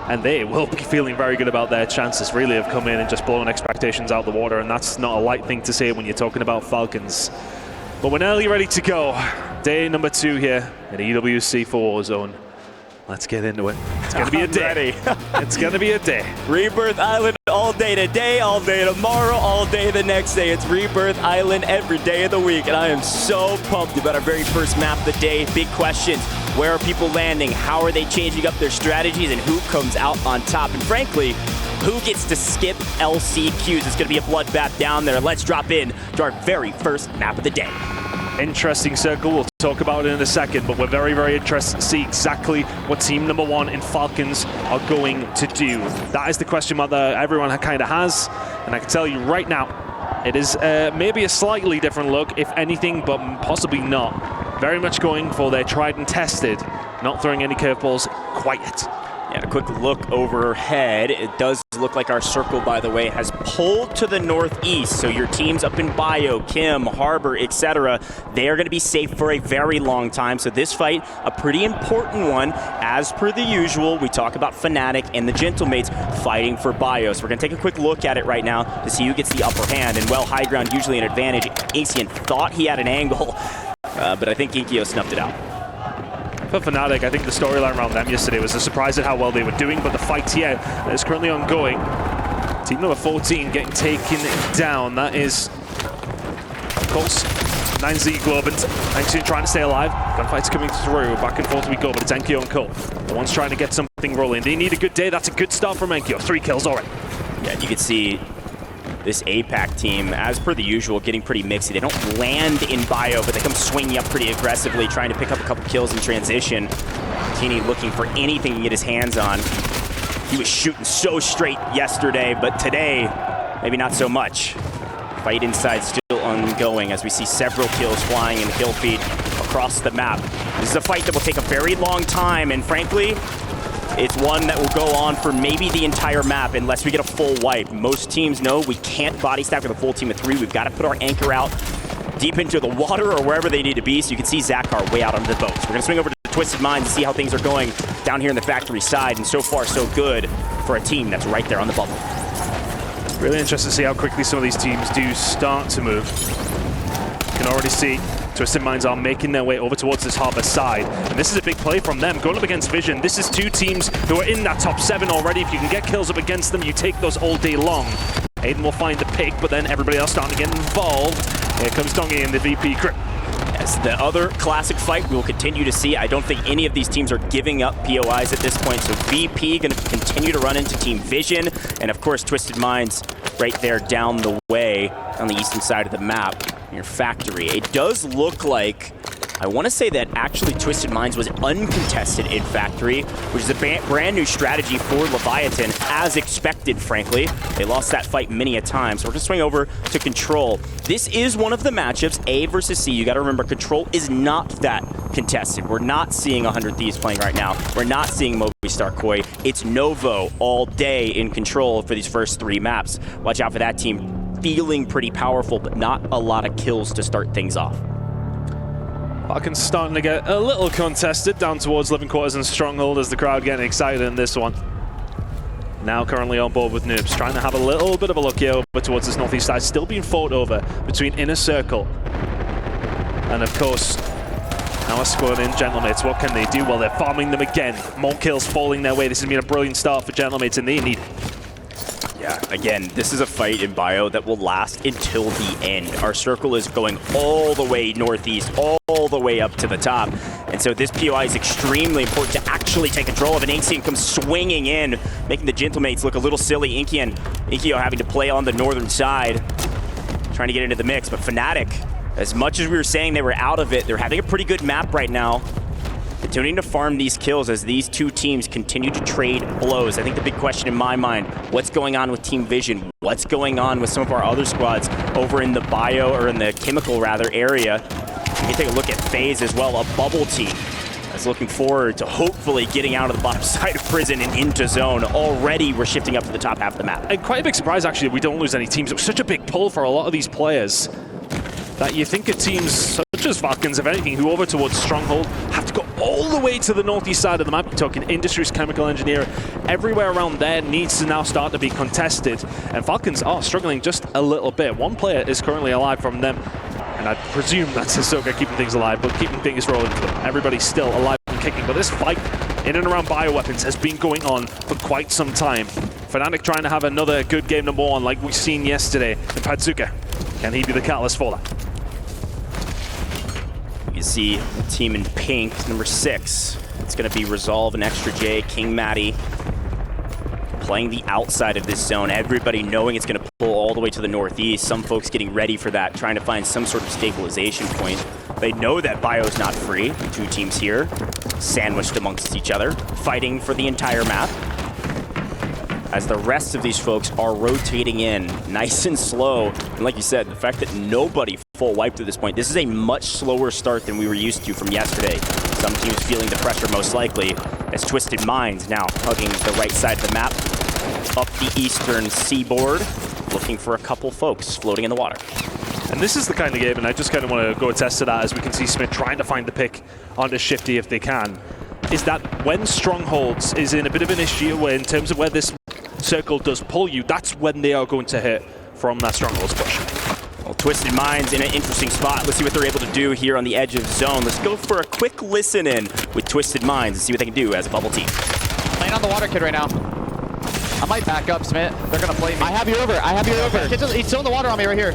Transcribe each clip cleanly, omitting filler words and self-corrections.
and they will be feeling very good about their chances. Really have come in and just blown expectations out the water, and that's not a light thing to say when you're talking about Falcons. But we're nearly ready to go. Day number 2 here at EWC for Warzone. Let's get into it. It's going to be a day. It's going to be a day. Rebirth Island all day today, all day tomorrow, all day the next day. It's Rebirth Island every day of the week, and I am so pumped about our very first map of the day. Big questions. Where are people landing? How are they changing up their strategies? And who comes out on top? And frankly, who gets to skip LCQs? It's going to be a bloodbath down there. Let's drop in to our very first map of the day. Interesting circle. We'll talk about it in a second, but we're very, very interested to see exactly what team number 1 in Falcons are going to do. That is the question mark that everyone kind of has, and I can tell you right now, it is maybe a slightly different look, if anything, but possibly not. Very much going for their tried and tested, not throwing any curveballs quite yet. And a quick look overhead. It does look like our circle, by the way, has pulled to the northeast. So your teams up in Bio, Kim, Harbor, etc., they are going to be safe for a very long time. So this fight, a pretty important one. As per the usual, we talk about Fnatic and the Gentlemates fighting for Bio. So we're going to take a quick look at it right now to see who gets the upper hand. And well, high ground usually an advantage. Inkyo thought he had an angle, but I think Inkyo snuffed it out. For Fnatic, I think the storyline around them yesterday was a surprise at how well they were doing, but the fight here is currently ongoing. Team number 14 getting taken down. That is, of course, 9Z Globant. Inkyo trying to stay alive. Gunfight's coming through. Back and forth we go, but it's Enkyo and Cole. The one's trying to get something rolling. They need a good day. That's a good start from Enkyo. 3 kills already. Yeah, you can see this APAC team, as per the usual, getting pretty mixy. They don't land in Bio, but they come swinging up pretty aggressively, trying to pick up a couple kills in transition. Teeny looking for anything to get his hands on. He was shooting so straight yesterday, but today, maybe not so much. Fight inside still ongoing as we see several kills flying in the kill feed across the map. This is a fight that will take a very long time, and frankly, it's one that will go on for maybe the entire map unless we get a full wipe. Most teams know we can't body stack with a full team of 3. We've got to put our anchor out deep into the water or wherever they need to be. So you can see Zakar way out onto the boats. We're going to swing over to Twisted Minds and see how things are going down here in the factory side. And so far, so good for a team that's right there on the bubble. Really interested to see how quickly some of these teams do start to move. You can already see Twisted Minds are making their way over towards this harbor side. And this is a big play from them, going up against Vision. This is 2 teams who are in that top 7 already. If you can get kills up against them, you take those all day long. Aiden will find the pick, but then everybody else starting to get involved. Here comes Dongi in the VP grip. Yes, the other classic fight we will continue to see. I don't think any of these teams are giving up POIs at this point. So VP going to continue to run into Team Vision. And of course, Twisted Minds right there down the way on the eastern side of the map. Your factory. It does look like, I want to say that actually Twisted Minds was uncontested in factory, which is a brand new strategy for Leviathan, as expected, frankly. They lost that fight many a time, so we're going to swing over to Control. This is one of the matchups, A versus C. You got to remember, Control is not that contested. We're not seeing 100 Thieves playing right now. We're not seeing Movistar Koi. It's Novo all day in Control for these first 3 maps. Watch out for that team. Feeling pretty powerful, but not a lot of kills to start things off. Falcons starting to get a little contested down towards Living Quarters and Stronghold as the crowd getting excited in this one. Now currently on board with Noobs, trying to have a little bit of a look here over towards this northeast side, still being fought over between Inner Circle and of course our squad in Gentlemates. What can they do? Well, they're farming them again. More kills falling their way. This has been a brilliant start for Gentlemates and they need it. Yeah, again, this is a fight in Bio that will last until the end. Our circle is going all the way northeast, all the way up to the top. And so this POI is extremely important to actually take control of. And Inkyo comes swinging in, making the Gentlemates look a little silly. Inkyo having to play on the northern side, trying to get into the mix. But Fnatic, as much as we were saying they were out of it, they're having a pretty good map right now. Continuing to farm these kills as these 2 teams continue to trade blows. I think the big question in my mind, what's going on with Team Vision? What's going on with some of our other squads over in the Bio, or in the Chemical rather, area? You can take a look at FaZe as well, a bubble team that's looking forward to hopefully getting out of the bottom side of prison and into zone. Already we're shifting up to the top half of the map. And quite a big surprise actually, we don't lose any teams. It was such a big pull for a lot of these players that you think of teams such as Falcons, if anything, who over towards Stronghold have to go all the way to the northeast side of the map. You're talking Industries, Chemical Engineer, everywhere around there needs to now start to be contested. And Falcons are struggling just a little bit. One player is currently alive from them, and I presume that's Hisoka keeping things alive, but keeping things rolling for them. Everybody's still alive and kicking, but this fight in and around bioweapons has been going on for quite some time. Fnatic trying to have another good game number one like we've seen yesterday. And Padzuka, can he be the catalyst for that? You see the team in pink, number 6. It's going to be Resolve and Extra J, King Matty, playing the outside of this zone. Everybody knowing it's going to pull all the way to the northeast. Some folks getting ready for that, trying to find some sort of stabilization point. They know that Bio's not free. 2 teams here, sandwiched amongst each other, fighting for the entire map, as the rest of these folks are rotating in nice and slow. And like you said, the fact that nobody full wiped at this point, this is a much slower start than we were used to from yesterday. Some teams feeling the pressure most likely, as Twisted Minds now hugging the right side of the map, up the eastern seaboard, looking for a couple folks floating in the water. And this is the kind of game, and I just kind of want to go attest to that, as we can see Smith trying to find the pick onto Shifty if they can, is that when Strongholds is in a bit of an issue where in terms of where this circle does pull you, that's when they are going to hit from that Strongholds push. Well, Twisted Minds in an interesting spot. Let's see what they're able to do here on the edge of zone. Let's go for a quick listen in with Twisted Minds and see what they can do as a bubble team. Playing on the water kid right now. I might back up, Smith. They're gonna play me. I have you over. I have you over. He's still in the water on me right here.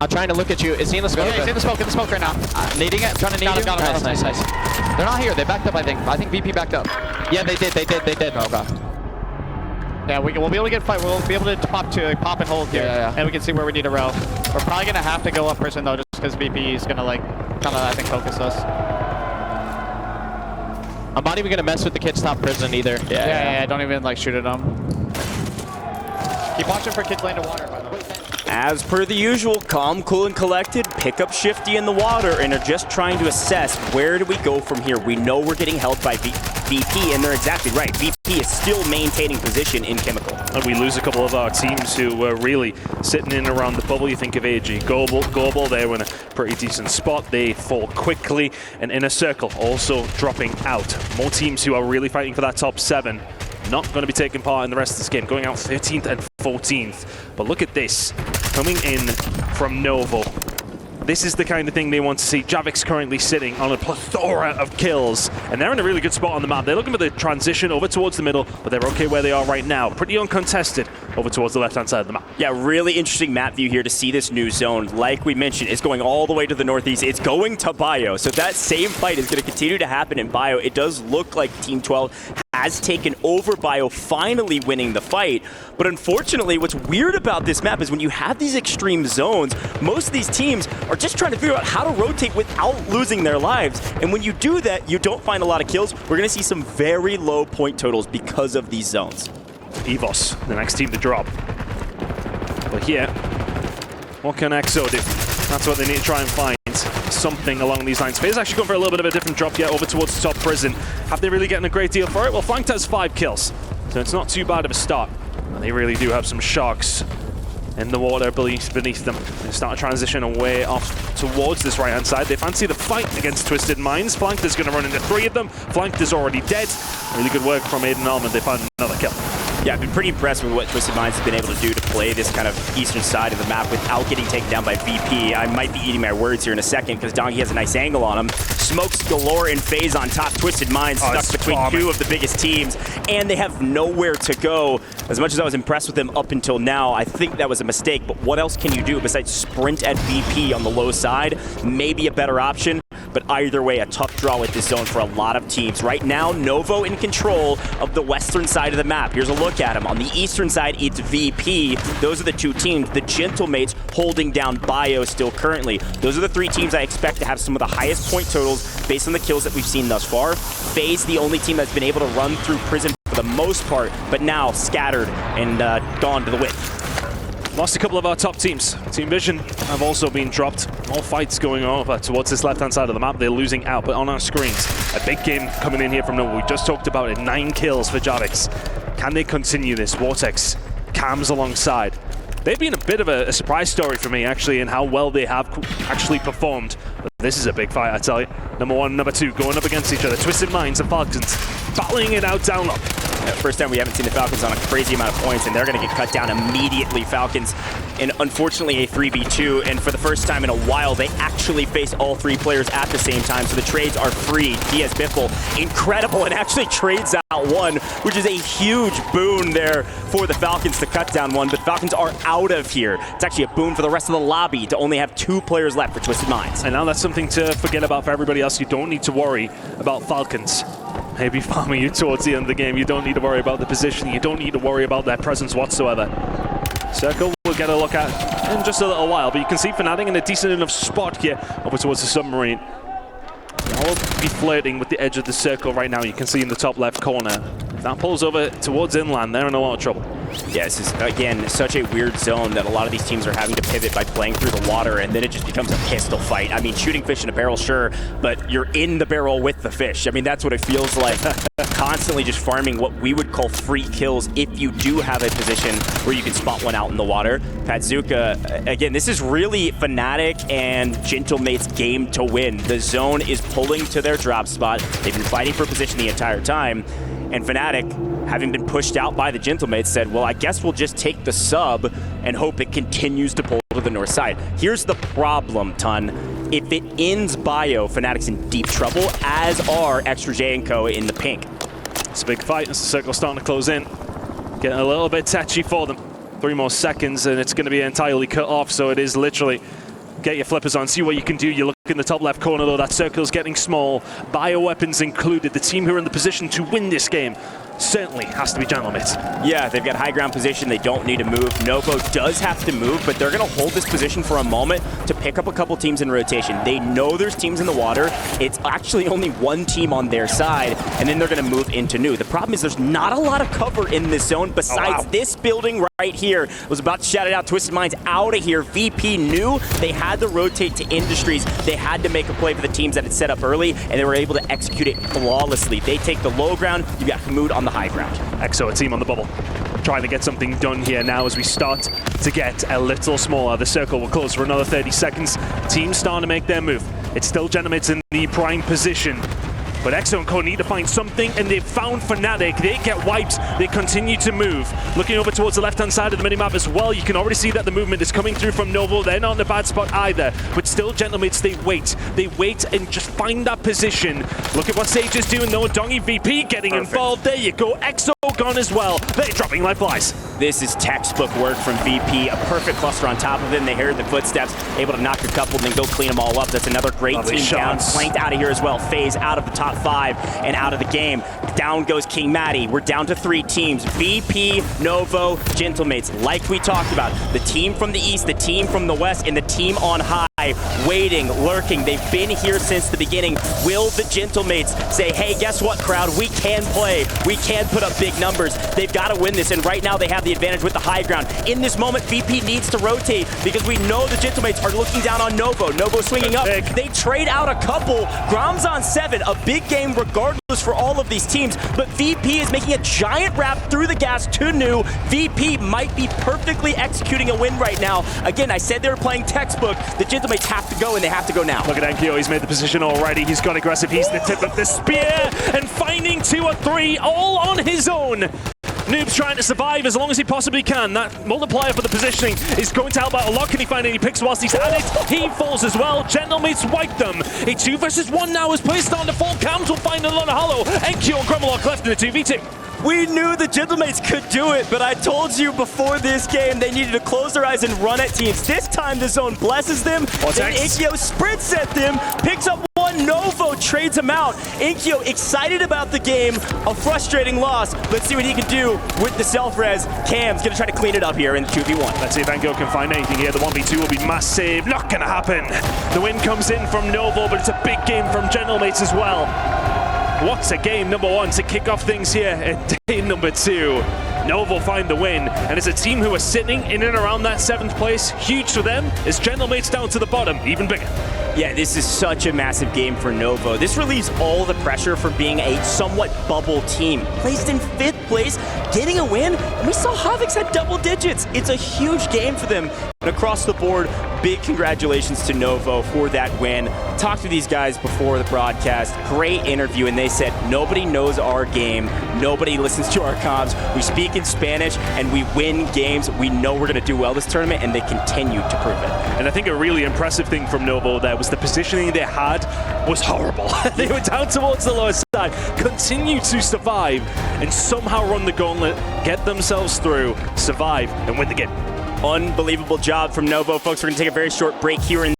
I'm trying to look at you. Is he in the smoke? Yeah, he's in the smoke right now. Nading it? Trying to nade you? Got him. Nice. They're not here. They backed up, I think. I think VP backed up. Yeah, they did. Okay. Yeah, we'll be able to get fight. We'll be able to pop and hold here, and we can see where we need to row. We're probably gonna have to go up prison though, just because VP is gonna like kind of I think focus us. I'm not even gonna mess with the kids top prison either. Yeah. Don't even like shoot at them. Keep watching for kids land to water, by the way. As per the usual, calm, cool, and collected, pick up Shifty in the water and are just trying to assess where do we go from here. We know we're getting held by VP, and they're exactly right. VP is still maintaining position in Chemical. And we lose a couple of our teams who were really sitting in around the bubble. You think of AG, Global, they were in a pretty decent spot. They fall quickly, and Inner Circle also dropping out. More teams who are really fighting for that top 7. Not going to be taking part in the rest of this game, going out 13th and 14th. But look at this, coming in from Novo. This is the kind of thing they want to see. Javik's currently sitting on a plethora of kills, and they're in a really good spot on the map. They're looking for the transition over towards the middle, but they're okay where they are right now. Pretty uncontested over towards the left-hand side of the map. Yeah, really interesting map view here to see this new zone. Like we mentioned, it's going all the way to the northeast. It's going to Bio, so that same fight is going to continue to happen in Bio. It does look like Team 12 has taken over Bio, finally winning the fight. But unfortunately, what's weird about this map is when you have these extreme zones, most of these teams are just trying to figure out how to rotate without losing their lives. And when you do that, you don't find a lot of kills. We're going to see some very low point totals because of these zones. EVOS, the next team to drop. But here, what can EXO do? That's what they need to try and find. Something along these lines. FaZe actually going for a little bit of a different drop yet over towards the top prison. Have they really getting a great deal for it? Well, Flanked has 5 kills, so it's not too bad of a start. And they really do have some sharks in the water beneath them. They start to transition away off towards this right-hand side. They fancy the fight against Twisted Minds. Flanked is going to run into 3 of them. Flanked is already dead. Really good work from Aiden Almond. They found another kill. Yeah, I've been pretty impressed with what Twisted Minds have been able to do to play this kind of eastern side of the map without getting taken down by VP. I might be eating my words here in a second because Donkey has a nice angle on him. Smokes galore in FaZe on top. Twisted Minds stuck between 2 of the biggest teams, and they have nowhere to go. As much as I was impressed with them up until now, I think that was a mistake, but what else can you do besides sprint at VP on the low side? Maybe a better option, but either way, a tough draw with this zone for a lot of teams. Right now, Novo in control of the western side of the map. Here's a look at him. On the eastern side, it's VP. Those are the 2 teams. The Gentlemates holding down Bio still currently. Those are the 3 teams I expect to have some of the highest point totals based on the kills that we've seen thus far. FaZe, the only team that's been able to run through prison for the most part, but now scattered and gone to the wind. Lost a couple of our top teams. Team Vision have also been dropped. More fights going on towards this left-hand side of the map. They're losing out, but on our screens, a big game coming in here from Novo. We just talked about it, 9 kills for Javix. Can they continue this? Vortex, Cams alongside. They've been a bit of a surprise story for me, actually, in how well they have actually performed. But This is a big fight, I tell you. Number 1 and number 2 going up against each other. Twisted Minds and Falcons battling it out down low. First time we haven't seen the Falcons on a crazy amount of points, and they're going to get cut down immediately. Falcons, and unfortunately a 3v2, and for the first time in a while, they actually face all 3 players at the same time, so the trades are free. Diaz Biffle, incredible, and actually trades out 1, which is a huge boon there for the Falcons to cut down 1, but Falcons are out of here. It's actually a boon for the rest of the lobby to only have 2 players left for Twisted Minds. And now that's something to forget about for everybody else. You don't need to worry about Falcons maybe farming you towards the end of the game. You don't need to worry about the positioning. You don't need to worry about their presence whatsoever. Circle we'll get a look at in just a little while, but you can see Fnatic in a decent enough spot here over towards the submarine. They'll be flirting with the edge of the circle right now. You can see in the top left corner. If that pulls over towards inland, they're in a lot of trouble. Yeah, this is, again, such a weird zone that a lot of these teams are having to pivot by playing through the water, and then it just becomes a pistol fight. I mean, shooting fish in a barrel, sure, but you're in the barrel with the fish. I mean, that's what it feels like. Constantly just farming what we would call free kills if you do have a position where you can spot one out in the water. Patzuka, again, this is really Fnatic and Gentlemate's game to win. The zone is pulling to their drop spot. They've been fighting for position the entire time. And Fnatic, having been pushed out by the Gentlemates, said, well, I guess we'll just take the sub and hope it continues to pull to the north side. Here's the problem, Ton. If it ends bio, Fnatic's in deep trouble, as are Extra J and Co. in the pink. It's a big fight as the circle's starting to close in. Getting a little bit touchy for them. 3 more seconds and it's going to be entirely cut off, so it is literally get your flippers on, see what you can do. You look in the top left corner though, that circle's getting small. Bioweapons included. The team who are in the position to win this game certainly has to be Gentlemates. Yeah, they've got high ground position. They don't need to move. Novo does have to move, but they're going to hold this position for a moment to pick up a couple teams in rotation. They know there's teams in the water. It's actually only 1 team on their side, and then they're going to move into new. The problem is there's not a lot of cover in this zone besides this building right here. I was about to shout it out. Twisted Minds out of here. VP knew they had to rotate to Industries. They had to make a play for the teams that had set up early, and they were able to execute it flawlessly. They take the low ground. You got Hamoud on the high ground. EXO, a team on the bubble, trying to get something done here now as we start to get a little smaller. The circle will close for another 30 seconds. Teams starting to make their move. It's still Gentlemates in the prime position. But EXO and Co need to find something, and they've found Fnatic. They get wiped. They continue to move. Looking over towards the left-hand side of the minimap as well, you can already see that the movement is coming through from Novo. They're not in a bad spot either. But still, Gentlemates, they wait. They wait and just find that position. Look at what Sage is doing, though. Dongy VP getting involved. There you go. EXO gone as well. They're dropping like flies. This is textbook work from VP. A perfect cluster on top of him. They heard the footsteps, able to knock a couple and then go clean them all up. That's another great team down. Flanked out of here as well. FaZe out of the top 5 and out of the game. Down goes King Matty. We're down to 3 teams. VP, Novo, Gentlemates. Like we talked about, the team from the east, the team from the west, and the team on high, waiting, lurking. They've been here since the beginning. Will the Gentlemates say, hey, guess what, crowd? We can play. We can put up big numbers. They've got to win this, and right now they have the advantage with the high ground. In this moment, VP needs to rotate because we know the Gentlemates are looking down on Novo. Novo swinging up. They trade out a couple. Grom's on 7. A big game regardless for all of these teams, but VP is making a giant wrap through the gas to new. VP might be perfectly executing a win right now. Again, I said they were playing textbook. The Gentlemates have to go, and they have to go now. Look at Enkyo, he's made the position already. He's got aggressive. He's the tip of the spear, and finding 2 or 3 all on his own. Noob's trying to survive as long as he possibly can. That multiplier for the positioning is going to help out a lot. Can he find any picks whilst he's at it? He falls as well. Gentlemates wipe them. A 2 versus 1 now is placed on the fall. Cams will find a lot of hollow. Enkyo and Grumlock left in a 2v2. We knew the Gentlemates could do it, but I told you before this game they needed to close their eyes and run at teams. This time the zone blesses them. Then Inkyo sprints at them, picks up 1. Novo trades him out. Inkyo excited about the game. A frustrating loss. Let's see what he can do with the self-res. Cam's going to try to clean it up here in 2v1. Let's see if Enkyo can find anything here. The 1v2 will be massive. Not going to happen. The win comes in from Novo, but it's a big game from Gentlemates as well. What's a game number 1 to kick off things here at day number 2. Novo find the win, and as a team who are sitting in and around that 7th place, huge for them is Gentlemates down to the bottom, even bigger. Yeah, this is such a massive game for Novo. This relieves all the pressure from being a somewhat bubble team. Placed in 5th place, getting a win, and we saw Havix had double digits. It's a huge game for them. across the board, big congratulations to Novo for that win. Talked to these guys before the broadcast. Great interview, and they said nobody knows our game. Nobody listens to our comms. We speak in Spanish, and we win games. We know we're going to do well this tournament, and they continue to prove it. And I think a really impressive thing from Novo there was the positioning they had was horrible. They were down towards the lower side, continue to survive, and somehow run the gauntlet, get themselves through, survive, and win the game. Unbelievable job from Novo. Folks, we're going to take a very short break here in